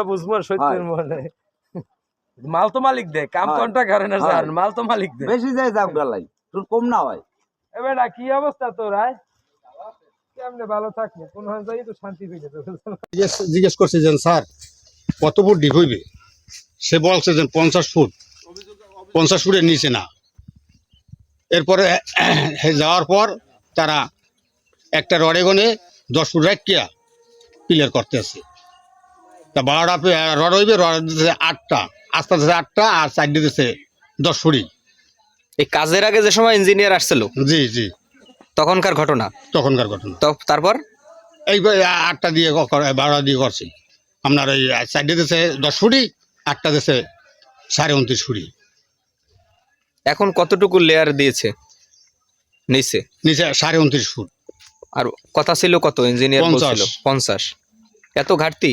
বুঝবার সত্যের মনে মাল তো মালিক দে কাম কোনটা করে না স্যার মাল তো মালিক দে বেশি যায় যাক গালাই তোর কম না হয় এবেটা কি অবস্থা তোর আয় কেমনে ভালো থাকবো কোন হয় যাই তো শান্তি পেয়ে যেত জিজ্ঞেস করছে যে স্যার কত ফুট ডিপ হইবে সে বলছে যে 50 ফুটের নিচে না এরপরে যাওয়ার পর তারা একটা রডে গনে 10 ফুট রাখিয়া ক্লিয়ার করতে আছে তা 12টা রড হইবে রড দিতেছে 8টা আস্তে আস্তে 8টা আর সাইড দিতেছে 10 ফুটই এই কাজের আগে যে সময় ইঞ্জিনিয়ার আসছিল জি জি তখনকার ঘটনা তো তারপর এই 8টা দিয়ে 12টা দিয়ে করছি আপনার ওই সাইড দিতেছে 10 ফুটই 8টা দিতেছে 29.5 ফুটই এখন কতটুকু লেয়ার দিয়েছে নিচে নিচে 29.5 ফুট আর কথা ছিল কত ইঞ্জিনিয়ার বলছিল 50 এত ঘাটতি